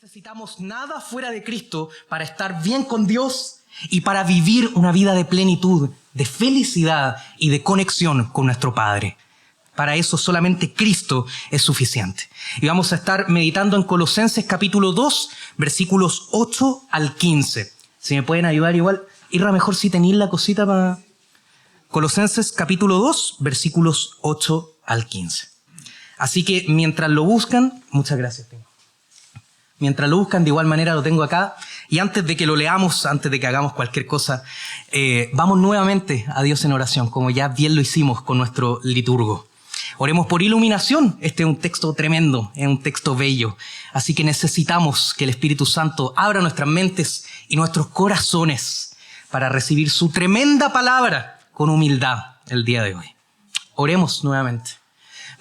necesitamos nada fuera de Cristo para estar bien con Dios y para vivir una vida de plenitud, de felicidad y de conexión con nuestro Padre. Para eso solamente Cristo es suficiente. Y vamos a estar meditando en Colosenses capítulo 2, versículos 8 al 15. Si me pueden ayudar igual, Irra, mejor si tenéis la cosita para... Colosenses capítulo 2, versículos 8 al 15. Así que mientras lo buscan, muchas gracias. Mientras lo buscan, de igual manera lo tengo acá. Y antes de que lo leamos, antes de que hagamos cualquier cosa, vamos nuevamente a Dios en oración, como ya bien lo hicimos con nuestro liturgo. Oremos por iluminación. Este es un texto tremendo, es un texto bello. Así que necesitamos que el Espíritu Santo abra nuestras mentes y nuestros corazones para recibir su tremenda palabra con humildad el día de hoy. Oremos nuevamente.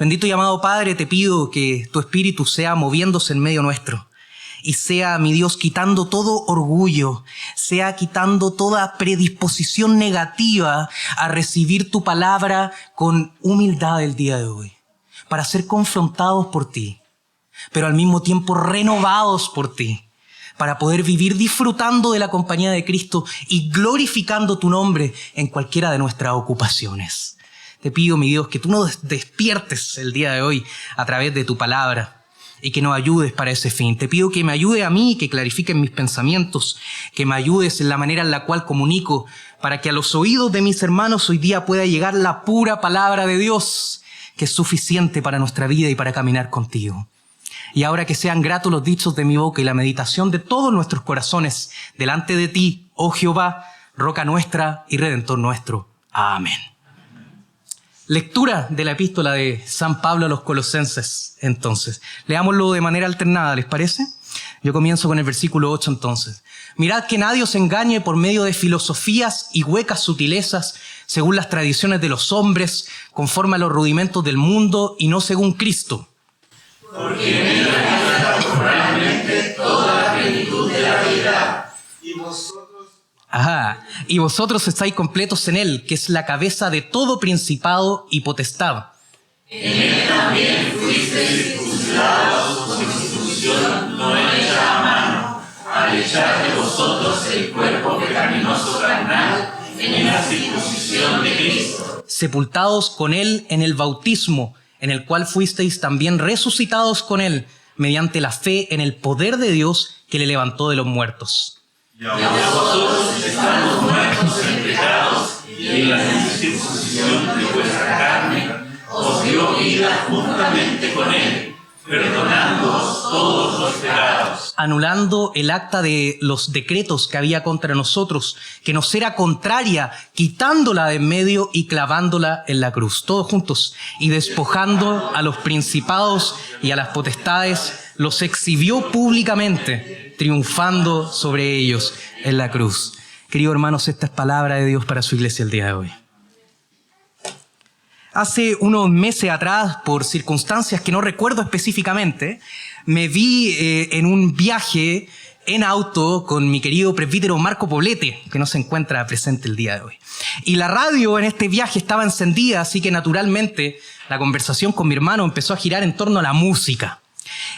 Bendito y amado Padre, te pido que tu Espíritu sea moviéndose en medio nuestro. Y sea, mi Dios, quitando todo orgullo, sea quitando toda predisposición negativa a recibir tu palabra con humildad el día de hoy, para ser confrontados por ti, pero al mismo tiempo renovados por ti, para poder vivir disfrutando de la compañía de Cristo y glorificando tu nombre en cualquiera de nuestras ocupaciones. Te pido, mi Dios, que tú nos despiertes el día de hoy a través de tu palabra, y que nos ayudes para ese fin. Te pido que me ayude a mí, que clarifiquen mis pensamientos, que me ayudes en la manera en la cual comunico, para que a los oídos de mis hermanos hoy día pueda llegar la pura palabra de Dios, que es suficiente para nuestra vida y para caminar contigo. Y ahora que sean gratos los dichos de mi boca y la meditación de todos nuestros corazones delante de ti, oh Jehová, roca nuestra y redentor nuestro. Amén. Lectura de la epístola de San Pablo a los Colosenses, entonces. Leámoslo de manera alternada, ¿les parece? Yo comienzo con el versículo 8, entonces. Mirad que nadie os engañe por medio de filosofías y huecas sutilezas, según las tradiciones de los hombres, conforme a los rudimentos del mundo y no según Cristo. Porque en él habita corporalmente toda la plenitud de la deidad, y vosotros estáis completos en él, que es la cabeza de todo principado y potestad. En él también fuisteis circuncidados con circuncisión no hecha a mano, al echar de vosotros el cuerpo pecaminoso carnal en la circuncisión de Cristo. Sepultados con él en el bautismo, en el cual fuisteis también resucitados con él, mediante la fe en el poder de Dios que le levantó de los muertos. Y a vosotros estando muertos en pecados y en la incircuncisión de vuestra carne, os dio vida juntamente con él, perdonándoos todos los pecados, anulando el acta de los decretos que había contra nosotros, que nos era contraria, quitándola de en medio y clavándola en la cruz. Todos juntos. Y despojando a los principados y a las potestades, los exhibió públicamente, triunfando sobre ellos en la cruz. Queridos hermanos, esta es palabra de Dios para su iglesia el día de hoy. Hace unos meses atrás, por circunstancias que no recuerdo específicamente, me vi en un viaje en auto con mi querido presbítero Marco Poblete, que no se encuentra presente el día de hoy. Y la radio en este viaje estaba encendida, así que naturalmente la conversación con mi hermano empezó a girar en torno a la música.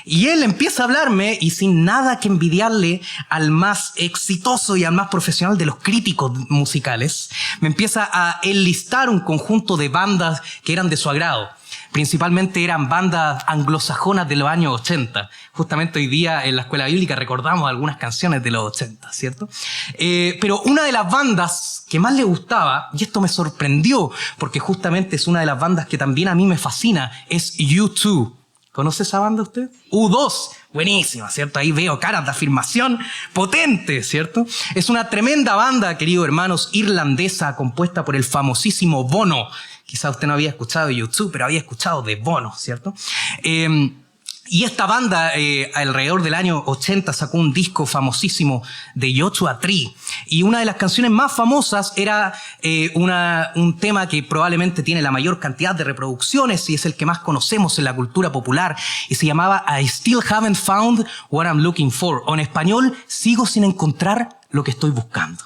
Y él empieza a hablarme, y sin nada que envidiarle al más exitoso y al más profesional de los críticos musicales, me empieza a enlistar un conjunto de bandas que eran de su agrado. Principalmente eran bandas anglosajonas de los años 80. Justamente hoy día en la escuela bíblica recordamos algunas canciones de los 80, ¿cierto? Pero una de las bandas que más le gustaba, y esto me sorprendió, porque justamente es una de las bandas que también a mí me fascina, es U2. ¿Conoce esa banda usted? U2, buenísima, ¿cierto? Ahí veo caras de afirmación potente, ¿cierto? Es una tremenda banda, queridos hermanos, irlandesa, compuesta por el famosísimo Bono. Quizá usted no había escuchado de U2, pero había escuchado de Bono, ¿cierto? Y esta banda, alrededor del año 80, sacó un disco famosísimo de Joshua Tree. Y una de las canciones más famosas era un tema que probablemente tiene la mayor cantidad de reproducciones y es el que más conocemos en la cultura popular. Y se llamaba I Still Haven't Found What I'm Looking For. O en español, sigo sin encontrar lo que estoy buscando.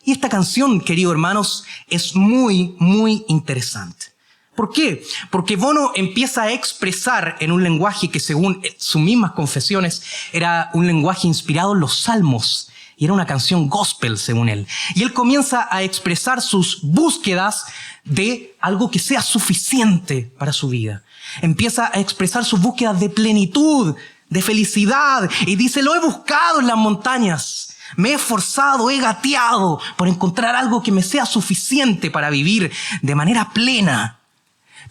Y esta canción, queridos hermanos, es muy, muy interesante. ¿Por qué? Porque Bono empieza a expresar en un lenguaje que según sus mismas confesiones era un lenguaje inspirado en los salmos y era una canción gospel según él. Y él comienza a expresar sus búsquedas de algo que sea suficiente para su vida. Empieza a expresar sus búsquedas de plenitud, de felicidad, y dice: lo he buscado en las montañas, me he esforzado, he gateado por encontrar algo que me sea suficiente para vivir de manera plena.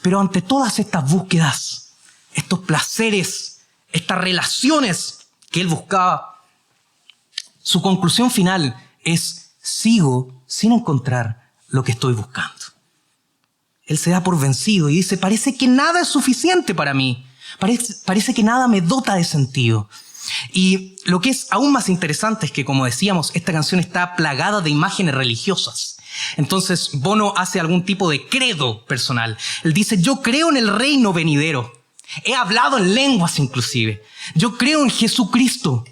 Pero ante todas estas búsquedas, estos placeres, estas relaciones que él buscaba, su conclusión final es: sigo sin encontrar lo que estoy buscando. Él se da por vencido y dice: parece que nada es suficiente para mí. Parece que nada me dota de sentido. Y lo que es aún más interesante es que, como decíamos, esta canción está plagada de imágenes religiosas. Entonces Bono hace algún tipo de credo personal. Él dice: yo creo en el reino venidero. He hablado en lenguas inclusive. Yo creo en Jesucristo.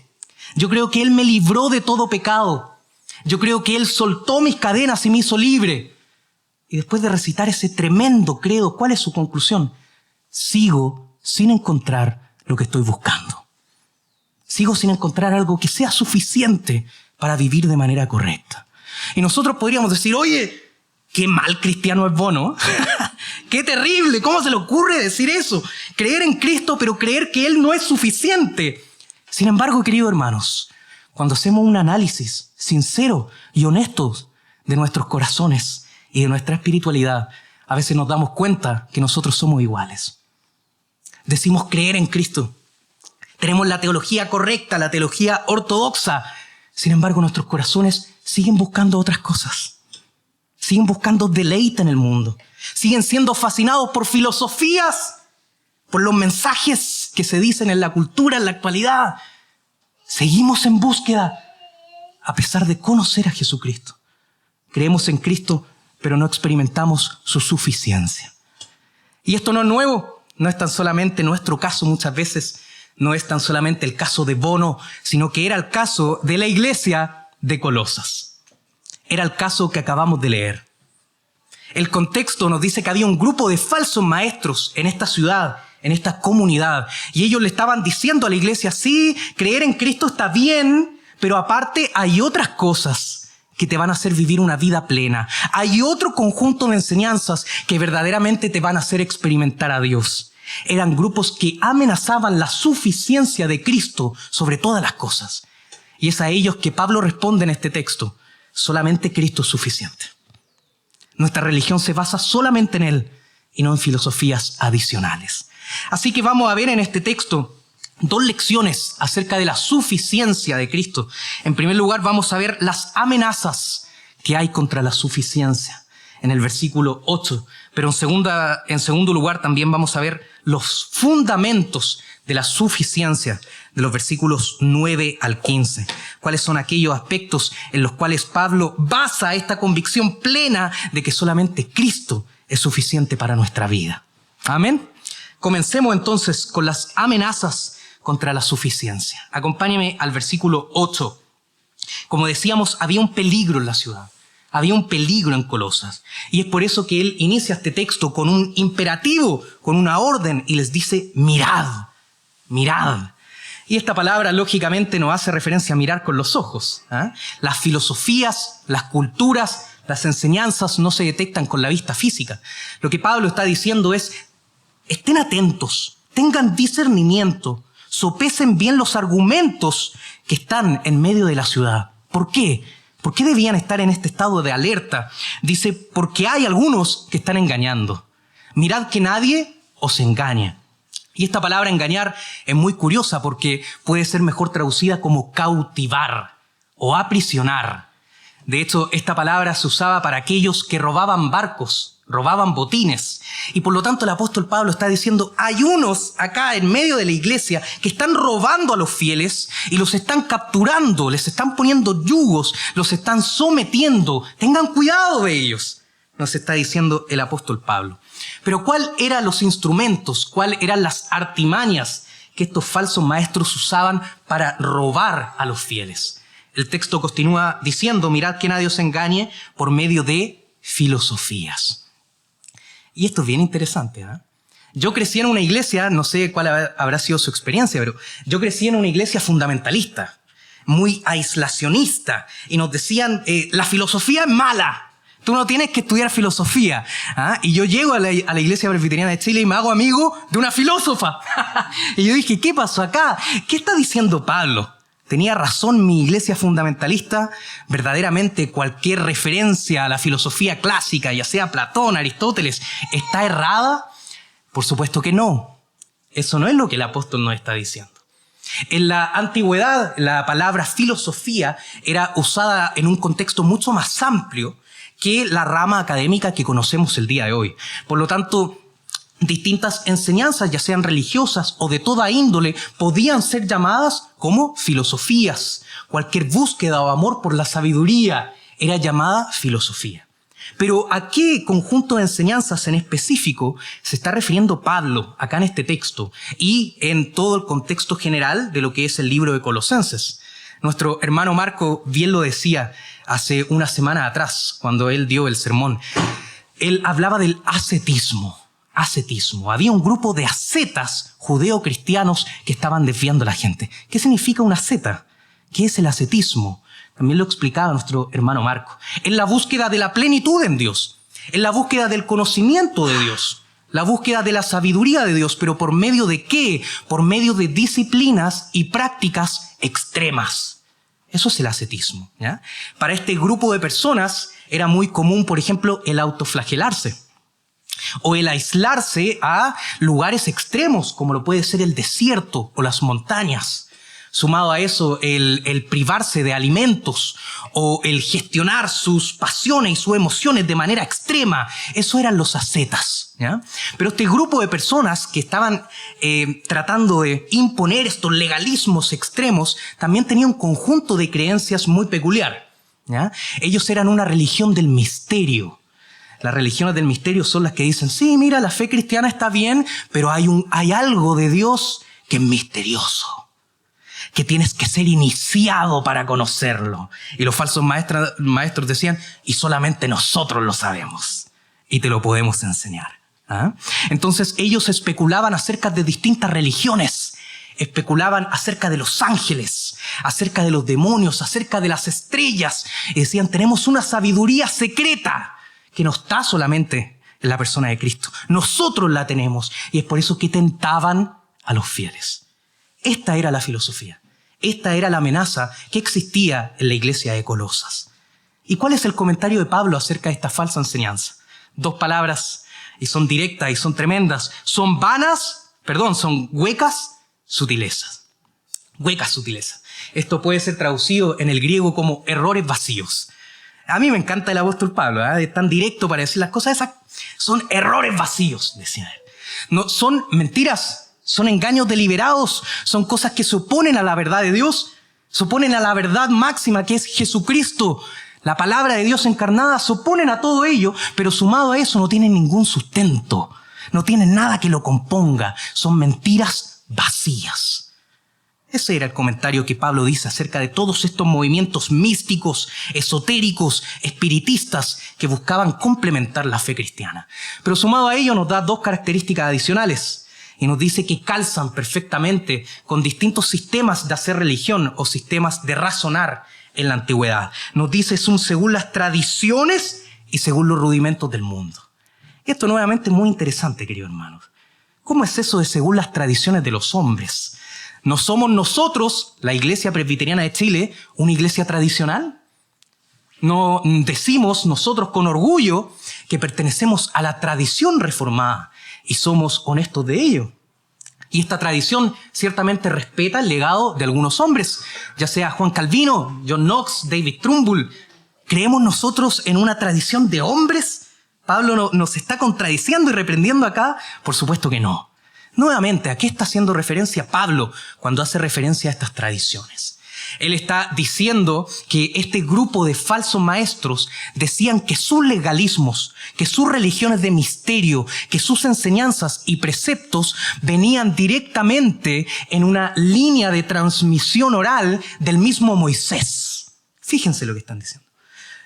Yo creo que Él me libró de todo pecado. Yo creo que Él soltó mis cadenas y me hizo libre. Y después de recitar ese tremendo credo, ¿cuál es su conclusión? Sigo sin encontrar lo que estoy buscando. Sigo sin encontrar algo que sea suficiente para vivir de manera correcta. Y nosotros podríamos decir: oye, qué mal cristiano es Bono. ¡Qué terrible! ¿Cómo se le ocurre decir eso? Creer en Cristo, pero creer que Él no es suficiente. Sin embargo, queridos hermanos, cuando hacemos un análisis sincero y honesto de nuestros corazones y de nuestra espiritualidad, a veces nos damos cuenta que nosotros somos iguales. Decimos creer en Cristo. Tenemos la teología correcta, la teología ortodoxa. Sin embargo, nuestros corazones siguen buscando otras cosas. Siguen buscando deleite en el mundo. Siguen siendo fascinados por filosofías, por los mensajes que se dicen en la cultura, en la actualidad. Seguimos en búsqueda a pesar de conocer a Jesucristo. Creemos en Cristo, pero no experimentamos su suficiencia. Y esto no es nuevo. No es tan solamente nuestro caso muchas veces. No es tan solamente el caso de Bono, sino que era el caso de la iglesia de Colosas. Era el caso que acabamos de leer. El contexto nos dice que había un grupo de falsos maestros en esta ciudad, en esta comunidad. Y ellos le estaban diciendo a la iglesia: sí, creer en Cristo está bien, pero aparte hay otras cosas que te van a hacer vivir una vida plena. Hay otro conjunto de enseñanzas que verdaderamente te van a hacer experimentar a Dios. Eran grupos que amenazaban la suficiencia de Cristo sobre todas las cosas. Y es a ellos que Pablo responde en este texto: solamente Cristo es suficiente. Nuestra religión se basa solamente en Él y no en filosofías adicionales. Así que vamos a ver en este texto dos lecciones acerca de la suficiencia de Cristo. En primer lugar, vamos a ver las amenazas que hay contra la suficiencia en el versículo 8. Pero en segundo lugar también vamos a ver los fundamentos de la suficiencia de los versículos 9 al 15. ¿Cuáles son aquellos aspectos en los cuales Pablo basa esta convicción plena de que solamente Cristo es suficiente para nuestra vida? Amén. Comencemos entonces con las amenazas contra la suficiencia. Acompáñeme al versículo 8. Como decíamos, había un peligro en la ciudad. Había un peligro en Colosas. Y es por eso que él inicia este texto con un imperativo, con una orden, y les dice: mirad, mirad. Y esta palabra lógicamente nos hace referencia a mirar con los ojos. Las filosofías, las culturas, las enseñanzas no se detectan con la vista física. Lo que Pablo está diciendo es: estén atentos, tengan discernimiento, sopesen bien los argumentos que están en medio de la ciudad. ¿Por qué? ¿Por qué debían estar en este estado de alerta? Dice: porque hay algunos que están engañando. Mirad que nadie os engañe. Y esta palabra engañar es muy curiosa porque puede ser mejor traducida como cautivar o aprisionar. De hecho, esta palabra se usaba para aquellos que robaban barcos, robaban botines. Y por lo tanto el apóstol Pablo está diciendo: hay unos acá en medio de la iglesia que están robando a los fieles y los están capturando, les están poniendo yugos, los están sometiendo. Tengan cuidado de ellos, nos está diciendo el apóstol Pablo. Pero ¿cuáles eran los instrumentos, cuáles eran las artimañas que estos falsos maestros usaban para robar a los fieles? El texto continúa diciendo: mirad que nadie os engañe por medio de filosofías. Y esto es bien interesante, ¿eh? Yo crecí en una iglesia, no sé cuál habrá sido su experiencia, pero yo crecí en una iglesia fundamentalista, muy aislacionista, y nos decían, la filosofía es mala. Tú no tienes que estudiar filosofía. ¿Ah? Y yo llego a la Iglesia Presbiteriana de Chile y me hago amigo de una filósofa. Y yo dije, ¿qué pasó acá? ¿Qué está diciendo Pablo? ¿Tenía razón mi iglesia fundamentalista? ¿Verdaderamente cualquier referencia a la filosofía clásica, ya sea Platón, Aristóteles, está errada? Por supuesto que no. Eso no es lo que el apóstol nos está diciendo. En la antigüedad, la palabra filosofía era usada en un contexto mucho más amplio que la rama académica que conocemos el día de hoy. Por lo tanto, distintas enseñanzas, ya sean religiosas o de toda índole, podían ser llamadas como filosofías. Cualquier búsqueda o amor por la sabiduría era llamada filosofía. Pero ¿a qué conjunto de enseñanzas en específico se está refiriendo Pablo acá en este texto y en todo el contexto general de lo que es el libro de Colosenses? Nuestro hermano Marco bien lo decía hace una semana atrás, cuando él dio el sermón. Él hablaba del ascetismo. Había un grupo de ascetas judeo-cristianos que estaban desviando a la gente. ¿Qué significa una asceta? ¿Qué es el ascetismo? También lo explicaba nuestro hermano Marco. Es la búsqueda de la plenitud en Dios. Es la búsqueda del conocimiento de Dios. La búsqueda de la sabiduría de Dios. ¿Pero por medio de qué? Por medio de disciplinas y prácticas extremas. Eso es el ascetismo, ¿ya? Para este grupo de personas era muy común, por ejemplo, el autoflagelarse o el aislarse a lugares extremos, como lo puede ser el desierto o las montañas. Sumado a eso, el privarse de alimentos o el gestionar sus pasiones y sus emociones de manera extrema, eso eran los ascetas, ¿ya? Pero este grupo de personas que estaban tratando de imponer estos legalismos extremos, también tenía un conjunto de creencias muy peculiar, ¿ya? Ellos eran una religión del misterio. Las religiones del misterio son las que dicen, sí, mira, la fe cristiana está bien, pero hay algo de Dios que es misterioso, que tienes que ser iniciado para conocerlo. Y los falsos maestros decían, y solamente nosotros lo sabemos y te lo podemos enseñar. ¿Ah? Entonces ellos especulaban acerca de distintas religiones, especulaban acerca de los ángeles, acerca de los demonios, acerca de las estrellas, y decían, tenemos una sabiduría secreta que no está solamente en la persona de Cristo. Nosotros la tenemos, y es por eso que tentaban a los fieles. Esta era la filosofía. Esta era la amenaza que existía en la iglesia de Colosas. ¿Y cuál es el comentario de Pablo acerca de esta falsa enseñanza? 2 palabras, y son directas y son tremendas. Son huecas sutilezas. Huecas sutilezas. Esto puede ser traducido en el griego como errores vacíos. A mí me encanta el apóstol Pablo, ¿eh? Es tan directo para decir las cosas. Esas son errores vacíos, decía él. No, son mentiras. Son engaños deliberados, son cosas que se oponen a la verdad de Dios, se oponen a la verdad máxima que es Jesucristo. La palabra de Dios encarnada, se oponen a todo ello, pero sumado a eso no tienen ningún sustento, no tienen nada que lo componga, son mentiras vacías. Ese era el comentario que Pablo dice acerca de todos estos movimientos místicos, esotéricos, espiritistas que buscaban complementar la fe cristiana. Pero sumado a ello nos da 2 características adicionales. Y nos dice que calzan perfectamente con distintos sistemas de hacer religión o sistemas de razonar en la antigüedad. Nos dice son según las tradiciones y según los rudimentos del mundo. Esto nuevamente es muy interesante, queridos hermanos. ¿Cómo es eso de según las tradiciones de los hombres? ¿No somos nosotros, la Iglesia Presbiteriana de Chile, una iglesia tradicional? ¿No decimos nosotros con orgullo que pertenecemos a la tradición reformada y somos honestos de ello? Y esta tradición ciertamente respeta el legado de algunos hombres, ya sea Juan Calvino, John Knox, David Trumbull. ¿Creemos nosotros en una tradición de hombres? ¿Pablo nos está contradiciendo y reprendiendo acá? Por supuesto que no. Nuevamente, ¿a qué está haciendo referencia Pablo cuando hace referencia a estas tradiciones? Él está diciendo que este grupo de falsos maestros decían que sus legalismos, que sus religiones de misterio, que sus enseñanzas y preceptos venían directamente en una línea de transmisión oral del mismo Moisés. Fíjense lo que están diciendo.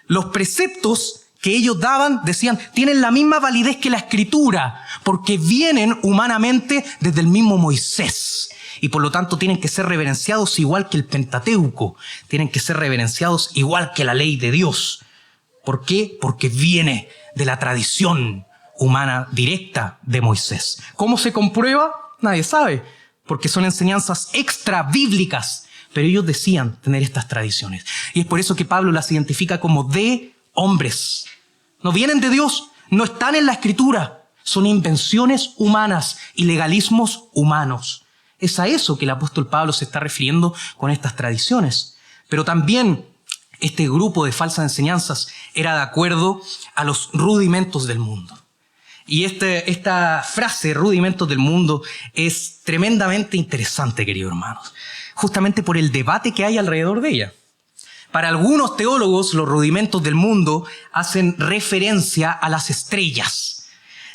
Los preceptos que ellos daban, decían, tienen la misma validez que la Escritura, porque vienen humanamente desde el mismo Moisés. Y por lo tanto tienen que ser reverenciados igual que el Pentateuco. Tienen que ser reverenciados igual que la ley de Dios. ¿Por qué? Porque viene de la tradición humana directa de Moisés. ¿Cómo se comprueba? Nadie sabe, porque son enseñanzas extra bíblicas. Pero ellos decían tener estas tradiciones. Y es por eso que Pablo las identifica como de hombres. No vienen de Dios, no están en la Escritura. Son invenciones humanas y legalismos humanos. Es a eso que el apóstol Pablo se está refiriendo con estas tradiciones. Pero también este grupo de falsas enseñanzas era de acuerdo a los rudimentos del mundo. Y esta frase, rudimentos del mundo, es tremendamente interesante, queridos hermanos, justamente por el debate que hay alrededor de ella. Para algunos teólogos, los rudimentos del mundo hacen referencia a las estrellas.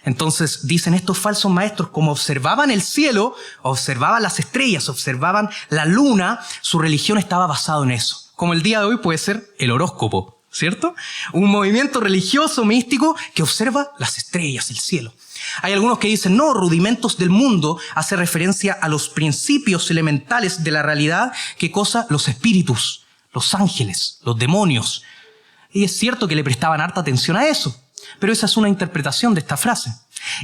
Entonces dicen estos falsos maestros, como observaban el cielo, observaban las estrellas, observaban la luna, su religión estaba basada en eso. Como el día de hoy puede ser el horóscopo, ¿cierto? Un movimiento religioso, místico, que observa las estrellas, el cielo. Hay algunos que dicen, no, rudimentos del mundo hace referencia a los principios elementales de la realidad. ¿Qué cosa? Los espíritus, los ángeles, los demonios. Y es cierto que le prestaban harta atención a eso. Pero esa es una interpretación de esta frase.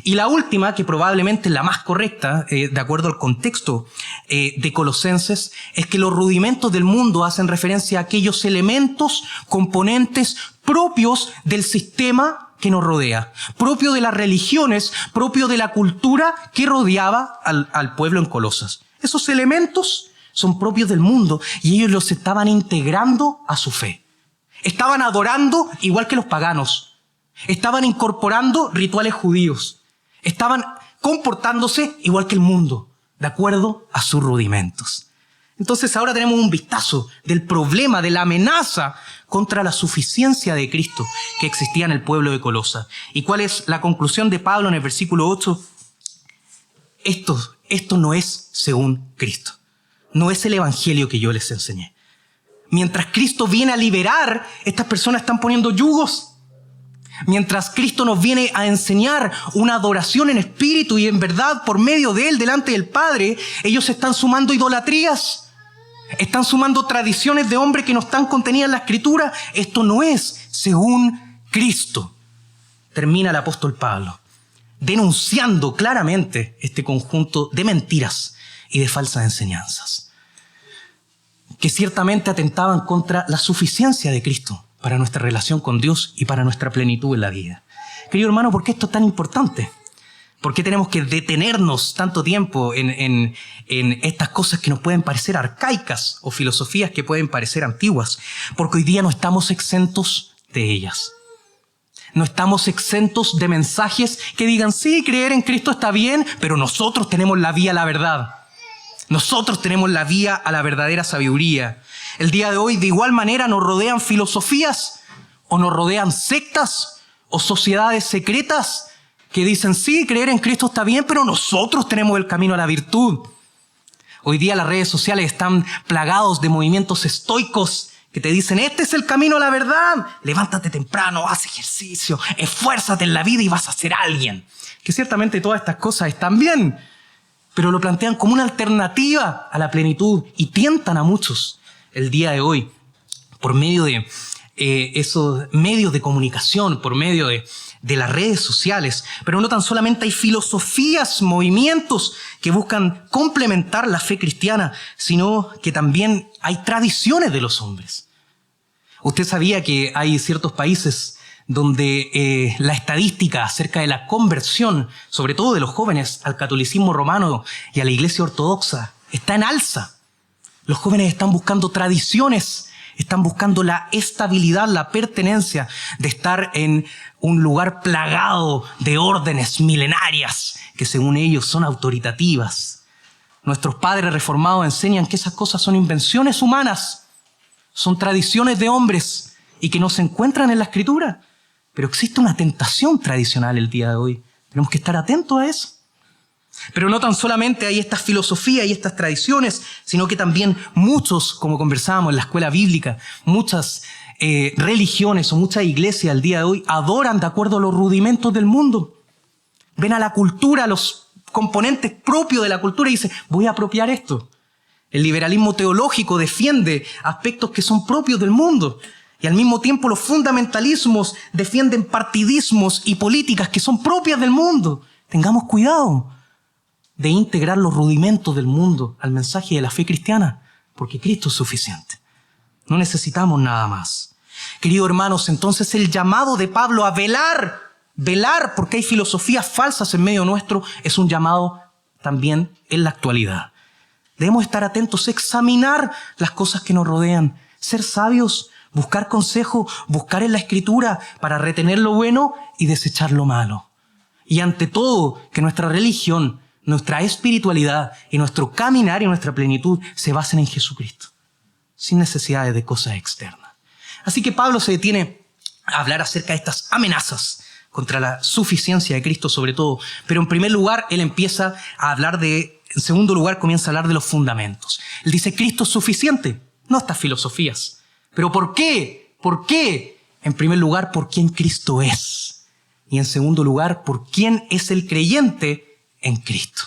Y la última, que probablemente es la más correcta, de acuerdo al contexto de Colosenses, es que los rudimentos del mundo hacen referencia a aquellos elementos, componentes propios del sistema que nos rodea, propio de las religiones, propio de la cultura que rodeaba al pueblo en Colosas. Esos elementos son propios del mundo y ellos los estaban integrando a su fe. Estaban adorando igual que los paganos. Estaban incorporando rituales judíos. Estaban comportándose igual que el mundo, de acuerdo a sus rudimentos. Entonces ahora tenemos un vistazo del problema, de la amenaza contra la suficiencia de Cristo que existía en el pueblo de Colosas. ¿Y cuál es la conclusión de Pablo en el versículo 8? Esto no es según Cristo. No es el evangelio que yo les enseñé. Mientras Cristo viene a liberar, estas personas están poniendo yugos. Mientras Cristo nos viene a enseñar una adoración en espíritu y en verdad por medio de Él delante del Padre, ellos están sumando idolatrías, están sumando tradiciones de hombre que no están contenidas en la Escritura. Esto no es según Cristo. Termina el apóstol Pablo denunciando claramente este conjunto de mentiras y de falsas enseñanzas que ciertamente atentaban contra la suficiencia de Cristo para nuestra relación con Dios y para nuestra plenitud en la vida. Querido hermano, ¿por qué esto es tan importante? ¿Por qué tenemos que detenernos tanto tiempo en estas cosas que nos pueden parecer arcaicas o filosofías que pueden parecer antiguas? Porque hoy día no estamos exentos de ellas. No estamos exentos de mensajes que digan, sí, creer en Cristo está bien, pero nosotros tenemos la vía a la verdad. Nosotros tenemos la vía a la verdadera sabiduría. El día de hoy, de igual manera, nos rodean filosofías o nos rodean sectas o sociedades secretas que dicen, sí, creer en Cristo está bien, pero nosotros tenemos el camino a la virtud. Hoy día las redes sociales están plagados de movimientos estoicos que te dicen, este es el camino a la verdad. Levántate temprano, haz ejercicio, esfuérzate en la vida y vas a ser alguien. Que ciertamente todas estas cosas están bien, pero lo plantean como una alternativa a la plenitud y tientan a muchos el día de hoy por medio de esos medios de comunicación, por medio de las redes sociales. Pero no tan solamente hay filosofías, movimientos que buscan complementar la fe cristiana, sino que también hay tradiciones de los hombres. Usted sabía que hay ciertos países donde la estadística acerca de la conversión, sobre todo de los jóvenes, al catolicismo romano y a la iglesia ortodoxa, está en alza. Los jóvenes están buscando tradiciones, están buscando la estabilidad, la pertenencia de estar en un lugar plagado de órdenes milenarias que según ellos son autoritativas. Nuestros padres reformados enseñan que esas cosas son invenciones humanas, son tradiciones de hombres y que no se encuentran en la Escritura. Pero existe una tentación tradicional el día de hoy. Tenemos que estar atentos a eso. Pero no tan solamente hay estas filosofías y estas tradiciones, sino que también muchos, como conversábamos en la escuela bíblica, muchas religiones o muchas iglesias al día de hoy adoran de acuerdo a los rudimentos del mundo. Ven a la cultura, a los componentes propios de la cultura y dicen, voy a apropiar esto. El liberalismo teológico defiende aspectos que son propios del mundo. Y al mismo tiempo los fundamentalismos defienden partidismos y políticas que son propias del mundo. Tengamos cuidado de integrar los rudimentos del mundo al mensaje de la fe cristiana, porque Cristo es suficiente. No necesitamos nada más. Queridos hermanos, entonces el llamado de Pablo a velar porque hay filosofías falsas en medio nuestro, es un llamado también en la actualidad. Debemos estar atentos, examinar las cosas que nos rodean, ser sabios, buscar consejo, buscar en la Escritura para retener lo bueno y desechar lo malo. Y ante todo, que nuestra religión, nuestra espiritualidad y nuestro caminar y nuestra plenitud se basen en Jesucristo, sin necesidades de cosas externas. Así que Pablo se detiene a hablar acerca de estas amenazas contra la suficiencia de Cristo sobre todo. Pero en primer lugar, él empieza a hablar en segundo lugar, comienza a hablar de los fundamentos. Él dice, Cristo es suficiente, no estas filosofías. ¿Pero por qué? ¿Por qué? En primer lugar, por quién Cristo es. Y en segundo lugar, por quién es el creyente en Cristo.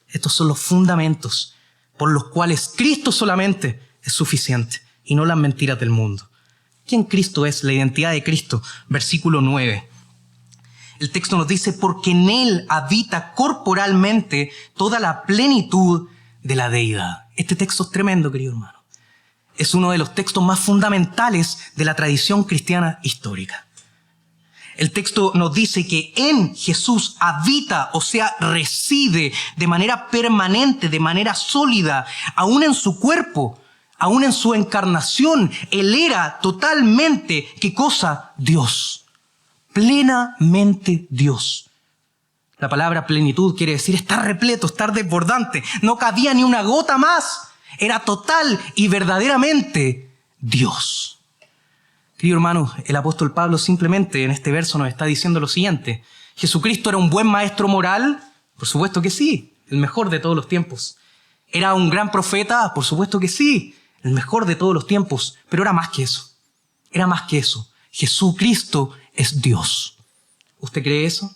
Estos son los fundamentos por los cuales Cristo solamente es suficiente y no las mentiras del mundo. ¿Quién Cristo es? La identidad de Cristo. Versículo 9. El texto nos dice, porque en Él habita corporalmente toda la plenitud de la deidad. Este texto es tremendo, querido hermano. Es uno de los textos más fundamentales de la tradición cristiana histórica. El texto nos dice que en Jesús habita, o sea, reside de manera permanente, de manera sólida, aún en su cuerpo, aún en su encarnación. Él era totalmente, ¿qué cosa? Dios. Plenamente Dios. La palabra plenitud quiere decir estar repleto, estar desbordante. No cabía ni una gota más. Era total y verdaderamente Dios. Querido hermano, el apóstol Pablo simplemente en este verso nos está diciendo lo siguiente. ¿Jesucristo era un buen maestro moral? Por supuesto que sí, el mejor de todos los tiempos. ¿Era un gran profeta? Por supuesto que sí, el mejor de todos los tiempos. Pero era más que eso. Era más que eso. Jesucristo es Dios. ¿Usted cree eso?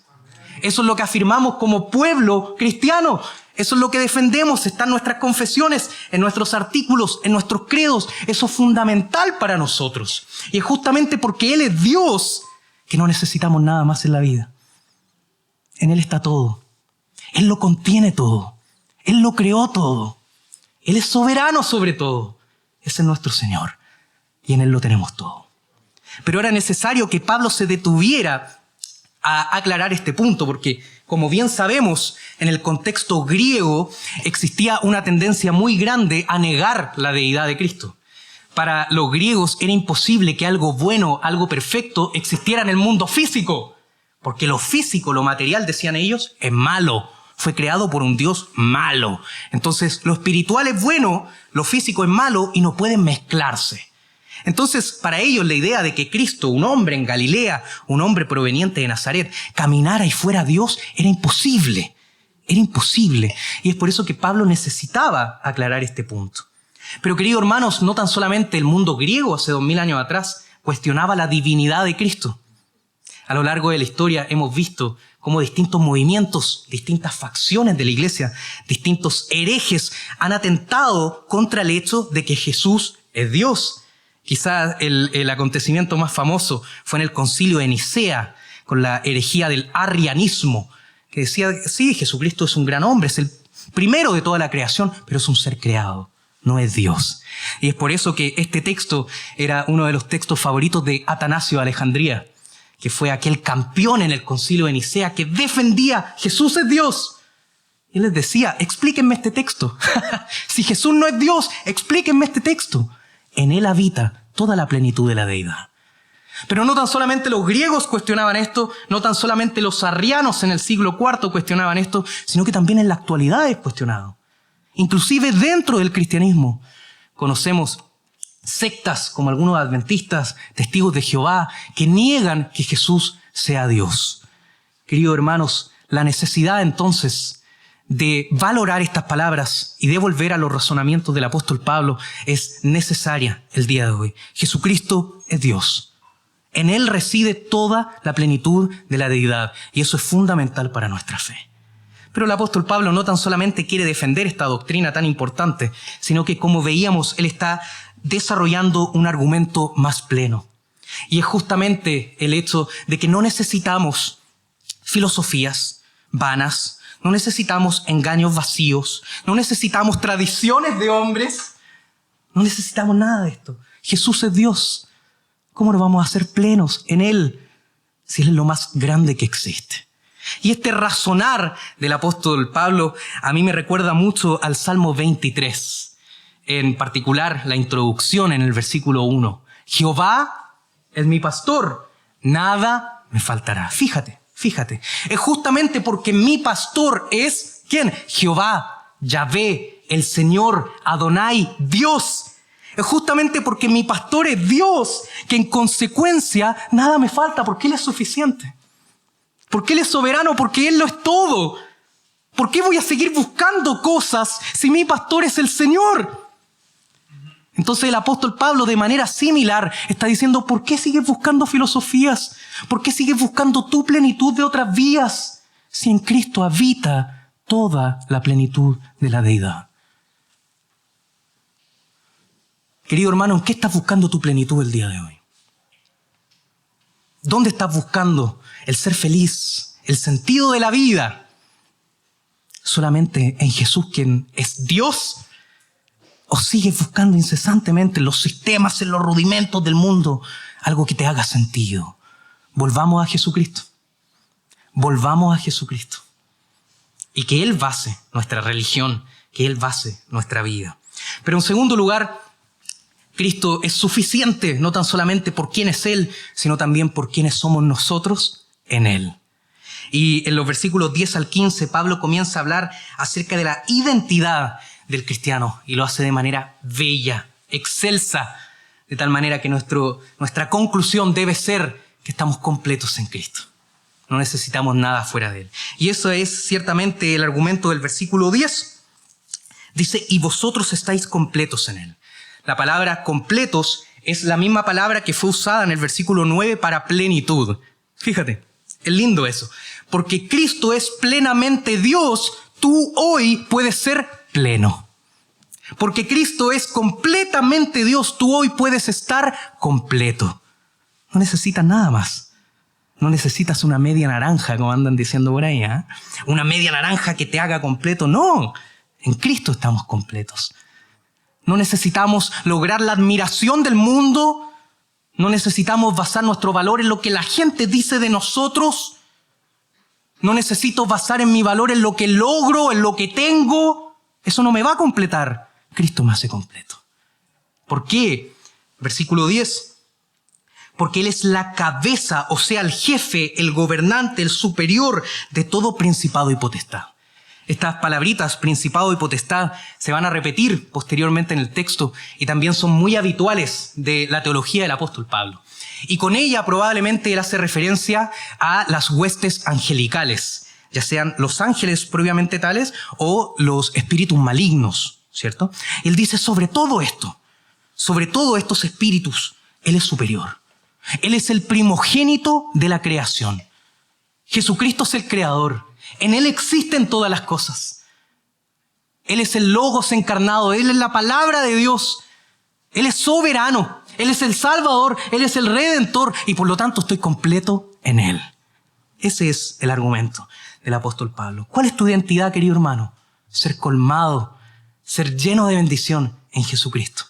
Eso es lo que afirmamos como pueblo cristiano. Eso es lo que defendemos. Está en nuestras confesiones, en nuestros artículos, en nuestros credos. Eso es fundamental para nosotros. Y es justamente porque Él es Dios que no necesitamos nada más en la vida. En Él está todo. Él lo contiene todo. Él lo creó todo. Él es soberano sobre todo. Ese es nuestro Señor. Y en Él lo tenemos todo. Pero era necesario que Pablo se detuviera a aclarar este punto, porque, como bien sabemos, en el contexto griego existía una tendencia muy grande a negar la deidad de Cristo. Para los griegos era imposible que algo bueno, algo perfecto, existiera en el mundo físico, porque lo físico, lo material, decían ellos, es malo. Fue creado por un Dios malo. Entonces, lo espiritual es bueno, lo físico es malo y no pueden mezclarse. Entonces, para ellos la idea de que Cristo, un hombre en Galilea, un hombre proveniente de Nazaret, caminara y fuera Dios, era imposible. Era imposible. Y es por eso que Pablo necesitaba aclarar este punto. Pero, queridos hermanos, no tan solamente el mundo griego hace 2000 años atrás cuestionaba la divinidad de Cristo. A lo largo de la historia hemos visto cómo distintos movimientos, distintas facciones de la iglesia, distintos herejes han atentado contra el hecho de que Jesús es Dios. Quizás el acontecimiento más famoso fue en el concilio de Nicea, con la herejía del arrianismo, que decía, sí, Jesucristo es un gran hombre, es el primero de toda la creación, pero es un ser creado, no es Dios. Y es por eso que este texto era uno de los textos favoritos de Atanasio de Alejandría, que fue aquel campeón en el concilio de Nicea que defendía Jesús es Dios. Y él les decía, explíquenme este texto. Si Jesús no es Dios, explíquenme este texto. En Él habita toda la plenitud de la deidad. Pero no tan solamente los griegos cuestionaban esto, no tan solamente los arrianos en el siglo IV cuestionaban esto, sino que también en la actualidad es cuestionado. Inclusive dentro del cristianismo conocemos sectas como algunos adventistas, testigos de Jehová, que niegan que Jesús sea Dios. Queridos hermanos, la necesidad entonces de valorar estas palabras y de volver a los razonamientos del apóstol Pablo es necesaria el día de hoy. Jesucristo es Dios. En Él reside toda la plenitud de la deidad y eso es fundamental para nuestra fe. Pero el apóstol Pablo no tan solamente quiere defender esta doctrina tan importante, sino que, como veíamos, él está desarrollando un argumento más pleno. Y es justamente el hecho de que no necesitamos filosofías vanas, no necesitamos engaños vacíos, no necesitamos tradiciones de hombres, no necesitamos nada de esto. Jesús es Dios. ¿Cómo nos vamos a hacer plenos en Él si Él es lo más grande que existe? Y este razonar del apóstol Pablo a mí me recuerda mucho al Salmo 23. En particular, la introducción en el versículo 1. Jehová es mi pastor, nada me faltará. Fíjate. Es justamente porque mi pastor es, ¿quién? Jehová, Yahvé, el Señor, Adonai, Dios. Es justamente porque mi pastor es Dios que en consecuencia nada me falta porque Él es suficiente. Porque Él es soberano, porque Él lo es todo. ¿Por qué voy a seguir buscando cosas si mi pastor es el Señor? Entonces el apóstol Pablo de manera similar está diciendo, ¿por qué sigues buscando filosofías? ¿Por qué sigues buscando tu plenitud de otras vías? Si en Cristo habita toda la plenitud de la deidad. Querido hermano, ¿en qué estás buscando tu plenitud el día de hoy? ¿Dónde estás buscando el ser feliz, el sentido de la vida? ¿Solamente en Jesús, quien es Dios? ¿O sigues buscando incesantemente en los sistemas, en los rudimentos del mundo, algo que te haga sentido? Volvamos a Jesucristo. Volvamos a Jesucristo. Y que Él base nuestra religión, que Él base nuestra vida. Pero en segundo lugar, Cristo es suficiente, no tan solamente por quién es Él, sino también por quiénes somos nosotros en Él. Y en los versículos 10 al 15, Pablo comienza a hablar acerca de la identidad del cristiano y lo hace de manera bella, excelsa, de tal manera que nuestra conclusión debe ser que estamos completos en Cristo. No necesitamos nada fuera de Él. Y eso es ciertamente el argumento del versículo 10. Dice, y vosotros estáis completos en Él. La palabra completos es la misma palabra que fue usada en el versículo 9 para plenitud. Fíjate, es lindo eso. Porque Cristo es plenamente Dios, tú hoy puedes ser pleno. Porque Cristo es completamente Dios, tú hoy puedes estar completo. No necesitas nada más. No necesitas una media naranja, como andan diciendo por ahí, ¿eh? Una media naranja que te haga completo. No, en Cristo estamos completos. No necesitamos lograr la admiración del mundo. No necesitamos basar nuestro valor en lo que la gente dice de nosotros. No necesito basar en mi valor en lo que logro, en lo que tengo. Eso no me va a completar. Cristo me hace completo. ¿Por qué? Versículo 10. Porque Él es la cabeza, o sea, el jefe, el gobernante, el superior de todo principado y potestad. Estas palabritas, principado y potestad, se van a repetir posteriormente en el texto y también son muy habituales de la teología del apóstol Pablo. Y con ella probablemente él hace referencia a las huestes angelicales, ya sean los ángeles propiamente tales o los espíritus malignos, ¿cierto? Y él dice, sobre todo estos espíritus, Él es superior. Él es el primogénito de la creación. Jesucristo es el creador. En Él existen todas las cosas. Él es el Logos encarnado. Él es la palabra de Dios. Él es soberano. Él es el Salvador. Él es el Redentor. Y por lo tanto estoy completo en Él. Ese es el argumento del apóstol Pablo. ¿Cuál es tu identidad, querido hermano? Ser colmado, ser lleno de bendición en Jesucristo.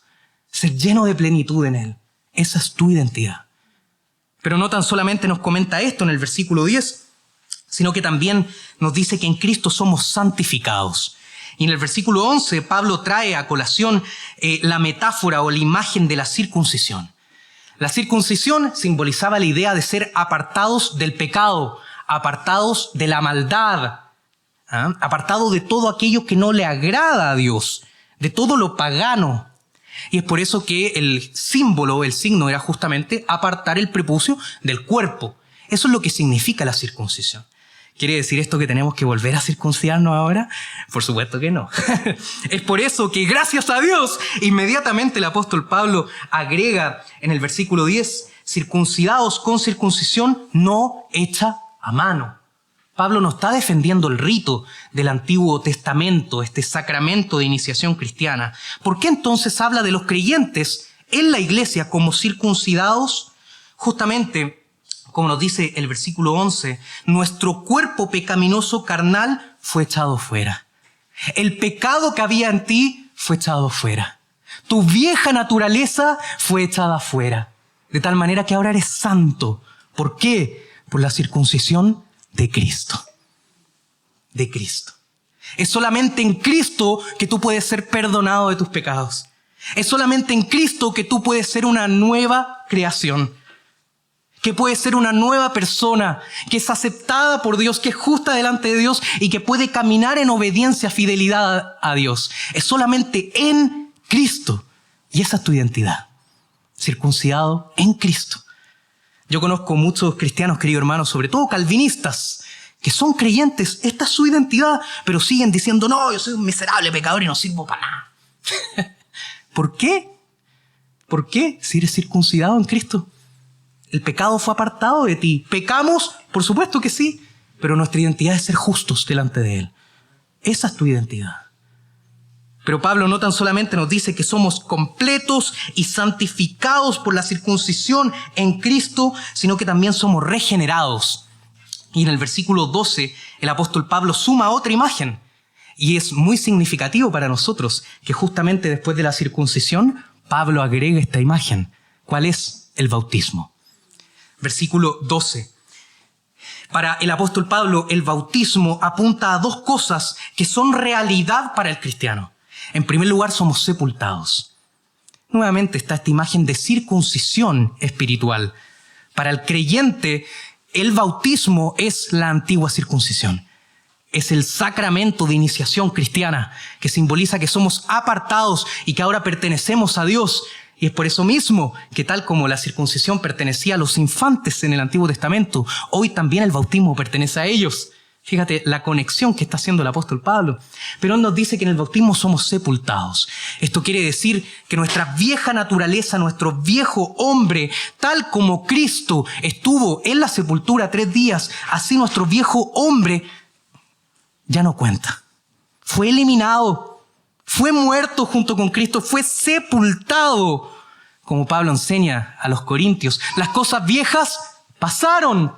Ser lleno de plenitud en Él. Esa es tu identidad. Pero no tan solamente nos comenta esto en el versículo 10, sino que también nos dice que en Cristo somos santificados. Y en el versículo 11, Pablo trae a colación la metáfora o la imagen de la circuncisión. La circuncisión simbolizaba la idea de ser apartados del pecado, apartados de la maldad, apartados de todo aquello que no le agrada a Dios, de todo lo pagano. Y es por eso que el símbolo, el signo era justamente apartar el prepucio del cuerpo. Eso es lo que significa la circuncisión. ¿Quiere decir esto que tenemos que volver a circuncidarnos ahora? Por supuesto que no. Es por eso que, gracias a Dios, inmediatamente el apóstol Pablo agrega en el versículo 10, circuncidados con circuncisión no hecha a mano. Pablo no está defendiendo el rito del Antiguo Testamento, este sacramento de iniciación cristiana. ¿Por qué entonces habla de los creyentes en la iglesia como circuncidados? Justamente, como nos dice el versículo 11, nuestro cuerpo pecaminoso carnal fue echado fuera. El pecado que había en ti fue echado fuera. Tu vieja naturaleza fue echada fuera. De tal manera que ahora eres santo. ¿Por qué? Por la circuncisión de Cristo. De Cristo. Es solamente en Cristo que tú puedes ser perdonado de tus pecados. Es solamente en Cristo que tú puedes ser una nueva creación. Que puede ser una nueva persona, que es aceptada por Dios, que es justa delante de Dios y que puede caminar en obediencia, fidelidad a Dios. Es solamente en Cristo. Y esa es tu identidad. Circuncidado en Cristo. Yo conozco muchos cristianos, queridos hermanos, sobre todo calvinistas, que son creyentes, esta es su identidad, pero siguen diciendo, no, yo soy un miserable pecador y no sirvo para nada. ¿Por qué? ¿Por qué? Si eres circuncidado en Cristo. El pecado fue apartado de ti. ¿Pecamos? Por supuesto que sí, pero nuestra identidad es ser justos delante de Él. Esa es tu identidad. Pero Pablo no tan solamente nos dice que somos completos y santificados por la circuncisión en Cristo, sino que también somos regenerados. Y en el versículo 12, el apóstol Pablo suma otra imagen. Y es muy significativo para nosotros que justamente después de la circuncisión, Pablo agrega esta imagen. ¿Cuál es? El bautismo. Versículo 12. Para el apóstol Pablo, el bautismo apunta a dos cosas que son realidad para el cristiano. En primer lugar, somos sepultados. Nuevamente está esta imagen de circuncisión espiritual. Para el creyente, el bautismo es la antigua circuncisión. Es el sacramento de iniciación cristiana que simboliza que somos apartados y que ahora pertenecemos a Dios. Y es por eso mismo que tal como la circuncisión pertenecía a los infantes en el Antiguo Testamento, hoy también el bautismo pertenece a ellos. Fíjate la conexión que está haciendo el apóstol Pablo. Pero él nos dice que en el bautismo somos sepultados. Esto quiere decir que nuestra vieja naturaleza, nuestro viejo hombre, tal como Cristo estuvo en la sepultura 3 días, así nuestro viejo hombre ya no cuenta. Fue eliminado. Fue muerto junto con Cristo, fue sepultado. Como Pablo enseña a los corintios, las cosas viejas pasaron.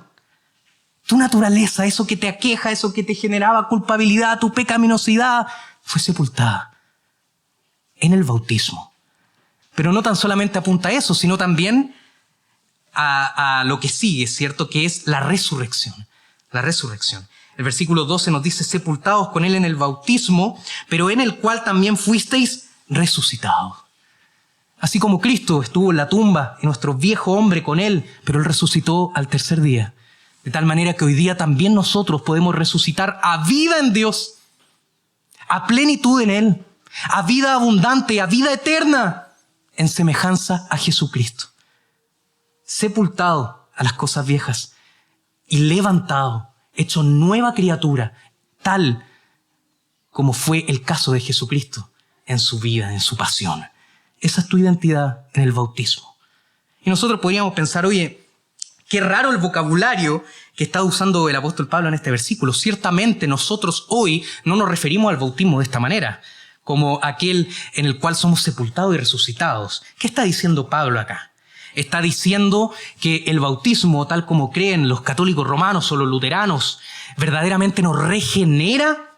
Tu naturaleza, eso que te aqueja, eso que te generaba culpabilidad, tu pecaminosidad, fue sepultada en el bautismo. Pero no tan solamente apunta a eso, sino también a lo que sigue, ¿cierto? Que es la resurrección. La resurrección. El versículo 12 nos dice, sepultados con Él en el bautismo, pero en el cual también fuisteis resucitados. Así como Cristo estuvo en la tumba, en nuestro viejo hombre con Él, pero Él resucitó al 3er día. De tal manera que hoy día también nosotros podemos resucitar a vida en Dios, a plenitud en Él, a vida abundante, a vida eterna, en semejanza a Jesucristo. Sepultado a las cosas viejas y levantado, hecho nueva criatura, tal como fue el caso de Jesucristo en su vida, en su pasión. Esa es tu identidad en el bautismo. Y nosotros podríamos pensar, oye, qué raro el vocabulario que está usando el apóstol Pablo en este versículo. Ciertamente nosotros hoy no nos referimos al bautismo de esta manera, como aquel en el cual somos sepultados y resucitados. ¿Qué está diciendo Pablo acá? Está diciendo que el bautismo, tal como creen los católicos romanos o los luteranos, verdaderamente nos regenera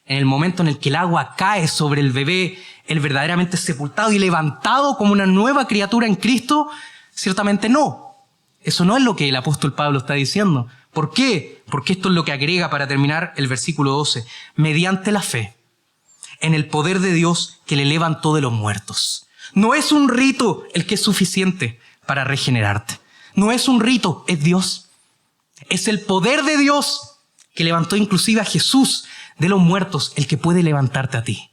en el momento en el que el agua cae sobre el bebé, el verdaderamente sepultado y levantado como una nueva criatura en Cristo. Ciertamente no. Eso no es lo que el apóstol Pablo está diciendo. ¿Por qué? Porque esto es lo que agrega para terminar el versículo 12. Mediante la fe en el poder de Dios que le levantó de los muertos. No es un rito el que es suficiente para regenerarte. No es un rito, es Dios. Es el poder de Dios que levantó inclusive a Jesús de los muertos, el que puede levantarte a ti.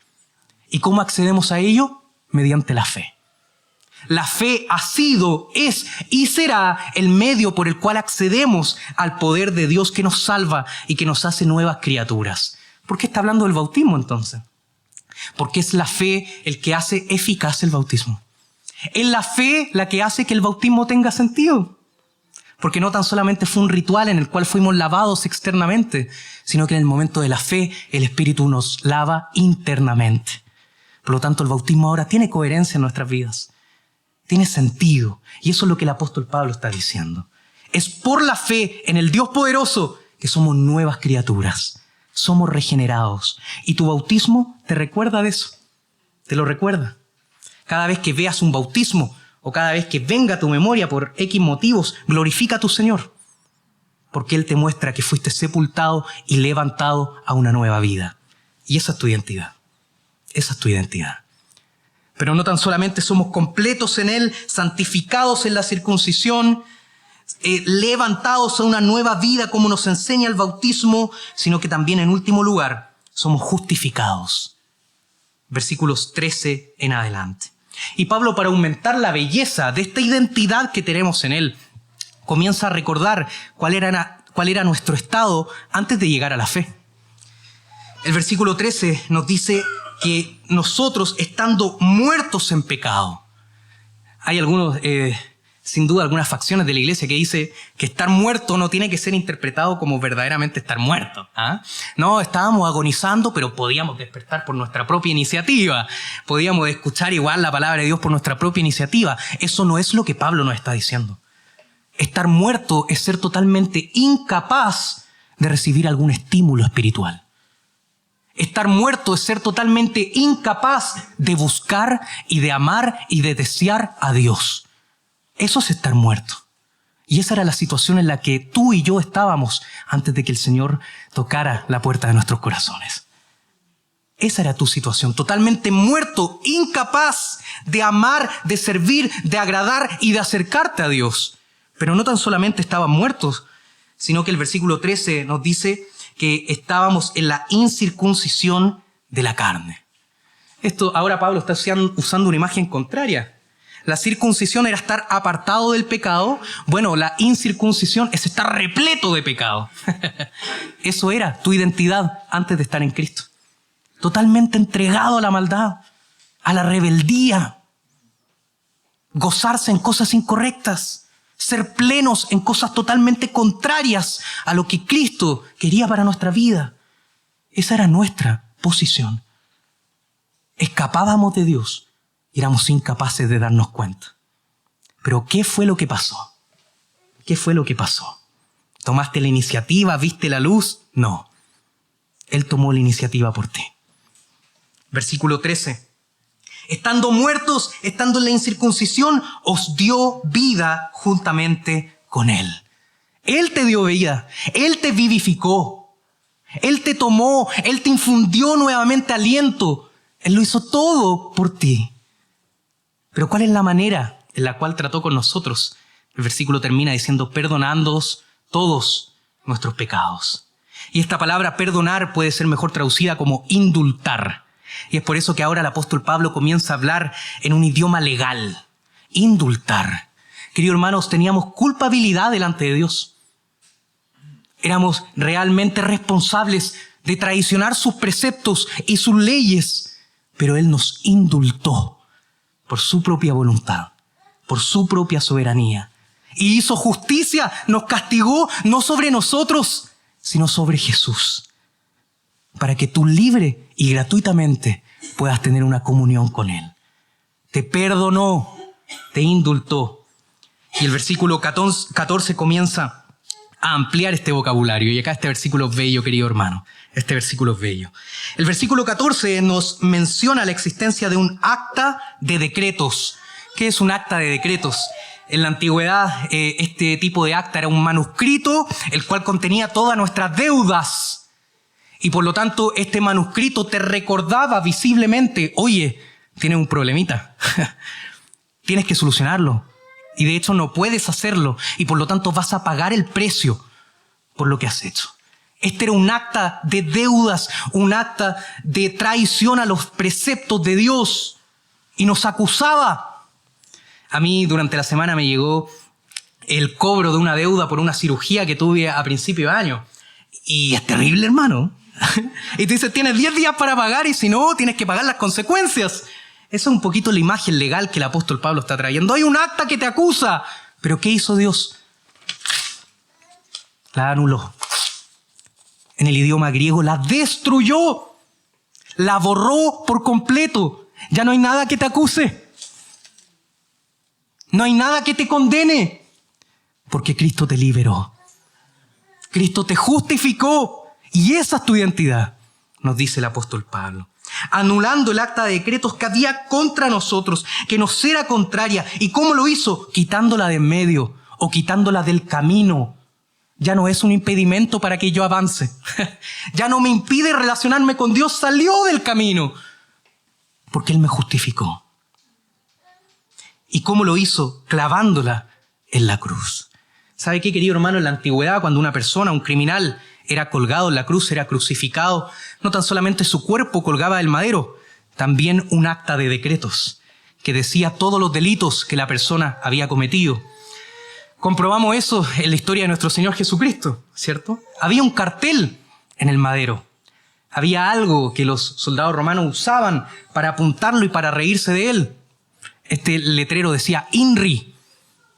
¿Y cómo accedemos a ello? Mediante la fe. La fe ha sido, es y será el medio por el cual accedemos al poder de Dios que nos salva y que nos hace nuevas criaturas. ¿Por qué está hablando del bautismo entonces? Porque es la fe el que hace eficaz el bautismo. Es la fe la que hace que el bautismo tenga sentido. Porque no tan solamente fue un ritual en el cual fuimos lavados externamente, sino que en el momento de la fe el Espíritu nos lava internamente. Por lo tanto, el bautismo ahora tiene coherencia en nuestras vidas. Tiene sentido. Y eso es lo que el apóstol Pablo está diciendo. Es por la fe en el Dios poderoso que somos nuevas criaturas. Somos regenerados. Y tu bautismo te recuerda de eso. Te lo recuerda. Cada vez que veas un bautismo o cada vez que venga a tu memoria por X motivos, glorifica a tu Señor. Porque Él te muestra que fuiste sepultado y levantado a una nueva vida. Y esa es tu identidad. Esa es tu identidad. Pero no tan solamente somos completos en Él, santificados en la circuncisión, levantados a una nueva vida como nos enseña el bautismo, sino que también en último lugar somos justificados. Versículos 13 en adelante. Y Pablo, para aumentar la belleza de esta identidad que tenemos en Él, comienza a recordar cuál era nuestro estado antes de llegar a la fe. El versículo 13 nos dice que nosotros, estando muertos en pecado, hay sin duda algunas facciones de la iglesia que dice que estar muerto no tiene que ser interpretado como verdaderamente estar muerto. No, estábamos agonizando, pero podíamos despertar por nuestra propia iniciativa. Podíamos escuchar igual la palabra de Dios por nuestra propia iniciativa. Eso no es lo que Pablo nos está diciendo. Estar muerto es ser totalmente incapaz de recibir algún estímulo espiritual. Estar muerto es ser totalmente incapaz de buscar y de amar y de desear a Dios. Eso es estar muerto. Y esa era la situación en la que tú y yo estábamos antes de que el Señor tocara la puerta de nuestros corazones. Esa era tu situación, totalmente muerto, incapaz de amar, de servir, de agradar y de acercarte a Dios. Pero no tan solamente estaban muertos, sino que el versículo 13 nos dice que estábamos en la incircuncisión de la carne. Ahora Pablo está usando una imagen contraria. La circuncisión era estar apartado del pecado. Bueno, la incircuncisión es estar repleto de pecado. Eso era tu identidad antes de estar en Cristo. Totalmente entregado a la maldad, a la rebeldía, gozarse en cosas incorrectas, ser plenos en cosas totalmente contrarias a lo que Cristo quería para nuestra vida. Esa era nuestra posición. Escapábamos de Dios y éramos incapaces de darnos cuenta. Pero ¿qué fue lo que pasó? ¿Qué fue lo que pasó? ¿Tomaste la iniciativa? ¿Viste la luz? No. Él tomó la iniciativa por ti. Versículo 13. Estando muertos, estando en la incircuncisión, os dio vida juntamente con Él. Él te dio vida. Él te vivificó. Él te tomó. Él te infundió nuevamente aliento. Él lo hizo todo por ti. Pero ¿cuál es la manera en la cual trató con nosotros? El versículo termina diciendo, perdonándoos todos nuestros pecados. Y esta palabra perdonar puede ser mejor traducida como indultar. Y es por eso que ahora el apóstol Pablo comienza a hablar en un idioma legal. Indultar. Queridos hermanos, teníamos culpabilidad delante de Dios. Éramos realmente responsables de traicionar sus preceptos y sus leyes. Pero Él nos indultó por su propia voluntad, por su propia soberanía. Y hizo justicia, nos castigó no sobre nosotros, sino sobre Jesús. Para que tú libre y gratuitamente puedas tener una comunión con Él. Te perdonó, te indultó. Y el versículo 14 comienza a ampliar este vocabulario. Y acá este versículo es bello, querido hermano. Este versículo es bello. El versículo 14 nos menciona la existencia de un acta de decretos. ¿Qué es un acta de decretos? En la antigüedad, este tipo de acta era un manuscrito, el cual contenía todas nuestras deudas. Y por lo tanto, este manuscrito te recordaba visiblemente, oye, tienes un problemita. Tienes que solucionarlo. Y de hecho no puedes hacerlo. Y por lo tanto vas a pagar el precio por lo que has hecho. Este era un acta de deudas, un acta de traición a los preceptos de Dios. Y nos acusaba. A mí durante la semana me llegó el cobro de una deuda por una cirugía que tuve a principio de año. Y es terrible, hermano. Y te dice, tienes 10 días para pagar y si no, tienes que pagar las consecuencias. Esa es un poquito la imagen legal que el apóstol Pablo está trayendo. Hay un acta que te acusa. ¿Pero qué hizo Dios? La anuló. En el idioma griego, la destruyó. La borró por completo. Ya no hay nada que te acuse. No hay nada que te condene. Porque Cristo te liberó. Cristo te justificó. Y esa es tu identidad, nos dice el apóstol Pablo. Anulando el acta de decretos que había contra nosotros, que nos era contraria. ¿Y cómo lo hizo? Quitándola de en medio o quitándola del camino. Ya no es un impedimento para que yo avance. Ya no me impide relacionarme con Dios. Salió del camino. Porque Él me justificó. ¿Y cómo lo hizo? Clavándola en la cruz. ¿Sabe qué, querido hermano? En la antigüedad, cuando una persona, un criminal, era colgado en la cruz, era crucificado, no tan solamente su cuerpo colgaba del madero, también un acta de decretos que decía todos los delitos que la persona había cometido. Comprobamos eso en la historia de nuestro Señor Jesucristo, ¿cierto? Había un cartel en el madero. Había algo que los soldados romanos usaban para apuntarlo y para reírse de él. Este letrero decía INRI,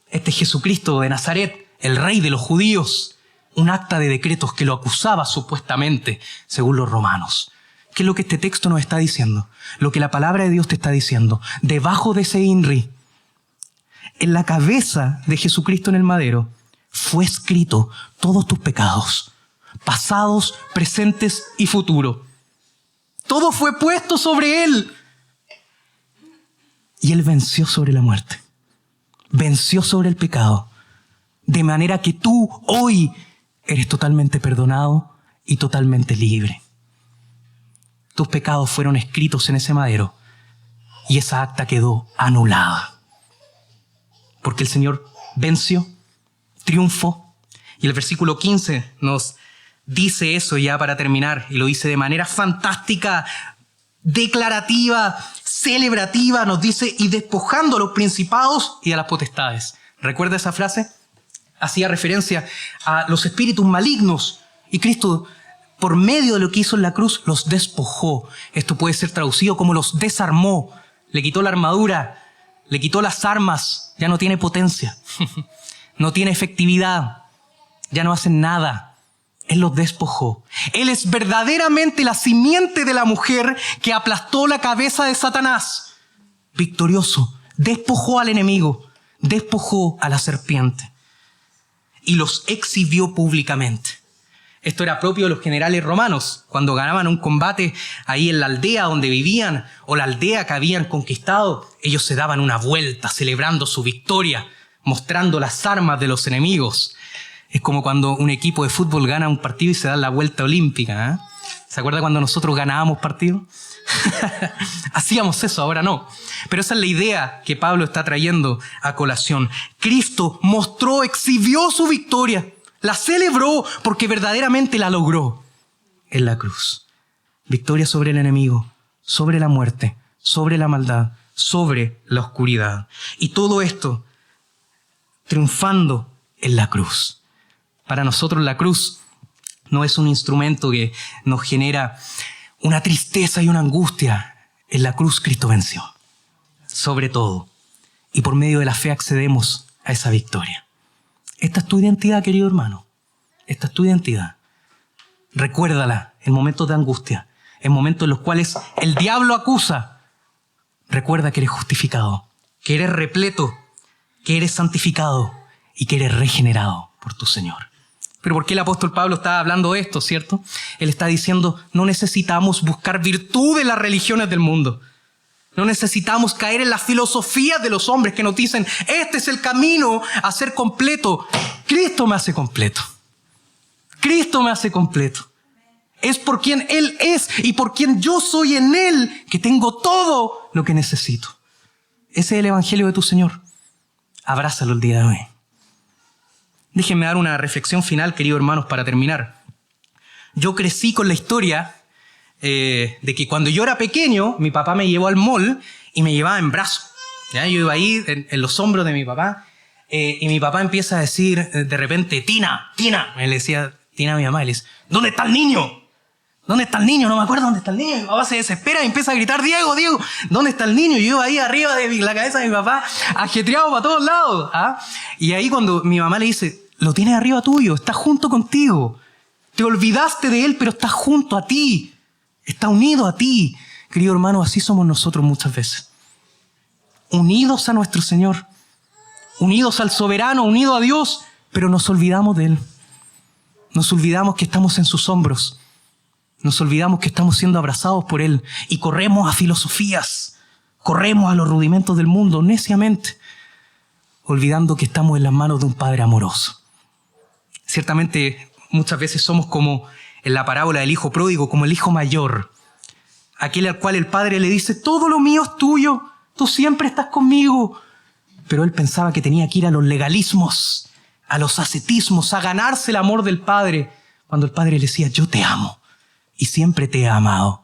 este Jesucristo de Nazaret, el rey de los judíos. Un acta de decretos que lo acusaba supuestamente, según los romanos. ¿Qué es lo que este texto nos está diciendo? Lo que la palabra de Dios te está diciendo. Debajo de ese INRI, en la cabeza de Jesucristo en el madero, fue escrito todos tus pecados, pasados, presentes y futuros. Todo fue puesto sobre Él. Y Él venció sobre la muerte. Venció sobre el pecado. De manera que tú hoy eres totalmente perdonado y totalmente libre. Tus pecados fueron escritos en ese madero y esa acta quedó anulada. Porque el Señor venció, triunfó. Y el versículo 15 nos dice eso ya para terminar. Y lo dice de manera fantástica, declarativa, celebrativa. Nos dice, y despojando a los principados y a las potestades. ¿Recuerda esa frase? Hacía referencia a los espíritus malignos. Y Cristo, por medio de lo que hizo en la cruz, los despojó. Esto puede ser traducido como los desarmó. Le quitó la armadura, le quitó las armas. Ya no tiene potencia, no tiene efectividad, ya no hacen nada. Él los despojó. Él es verdaderamente la simiente de la mujer que aplastó la cabeza de Satanás. Victorioso, despojó al enemigo, despojó a la serpiente. Y los exhibió públicamente. Esto era propio de los generales romanos. Cuando ganaban un combate ahí en la aldea donde vivían o la aldea que habían conquistado, ellos se daban una vuelta celebrando su victoria, mostrando las armas de los enemigos. Es como cuando un equipo de fútbol gana un partido y se da la vuelta olímpica, ¿eh? ¿Se acuerda cuando nosotros ganábamos partidos? Hacíamos eso, ahora no. Pero esa es la idea que Pablo está trayendo a colación. Cristo mostró, exhibió su victoria, la celebró porque verdaderamente la logró en la cruz. Victoria sobre el enemigo, sobre la muerte, sobre la maldad, sobre la oscuridad. Y todo esto triunfando en la cruz. Para nosotros la cruz no es un instrumento que nos genera una tristeza y una angustia. En la cruz Cristo venció, sobre todo. Y por medio de la fe accedemos a esa victoria. Esta es tu identidad, querido hermano. Esta es tu identidad. Recuérdala en momentos de angustia, en momentos en los cuales el diablo acusa. Recuerda que eres justificado, que eres repleto, que eres santificado y que eres regenerado por tu Señor. Pero ¿por qué el apóstol Pablo está hablando de esto, cierto? Él está diciendo, no necesitamos buscar virtud en las religiones del mundo. No necesitamos caer en las filosofías de los hombres que nos dicen, este es el camino a ser completo. Cristo me hace completo. Cristo me hace completo. Es por quien Él es y por quien yo soy en Él que tengo todo lo que necesito. Ese es el evangelio de tu Señor. Abrázalo el día de hoy. Déjenme dar una reflexión final, queridos hermanos, para terminar. Yo crecí con la historia de que cuando yo era pequeño, mi papá me llevó al mall y me llevaba en brazos. ¿Ya? Yo iba ahí en los hombros de mi papá y mi papá empieza a decir de repente, Tina, me le decía Tina a mi mamá, y le dice, ¿dónde está el niño? ¿Dónde está el niño? No me acuerdo dónde está el niño. Mi papá se desespera y empieza a gritar, Diego, ¿dónde está el niño? Y yo ahí arriba de la cabeza de mi papá, ajetreado para todos lados. ¿Ah? Y ahí cuando mi mamá le dice, lo tienes arriba tuyo, está junto contigo. Te olvidaste de él, pero está junto a ti. Está unido a ti. Querido hermano, así somos nosotros muchas veces. Unidos a nuestro Señor. Unidos al soberano, unidos a Dios, pero nos olvidamos de Él. Nos olvidamos que estamos en sus hombros. Nos olvidamos que estamos siendo abrazados por Él y corremos a filosofías, corremos a los rudimentos del mundo neciamente, olvidando que estamos en las manos de un Padre amoroso. Ciertamente muchas veces somos como en la parábola del hijo pródigo, como el hijo mayor, aquel al cual el padre le dice, todo lo mío es tuyo, tú siempre estás conmigo. Pero él pensaba que tenía que ir a los legalismos, a los ascetismos, a ganarse el amor del Padre, cuando el Padre le decía, yo te amo y siempre te he amado.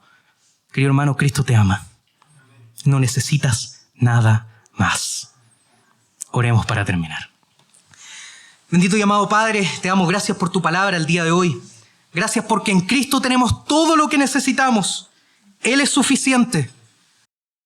Querido hermano, Cristo te ama. No necesitas nada más. Oremos para terminar. Bendito y amado Padre, te damos gracias por tu palabra el día de hoy. Gracias porque en Cristo tenemos todo lo que necesitamos. Él es suficiente.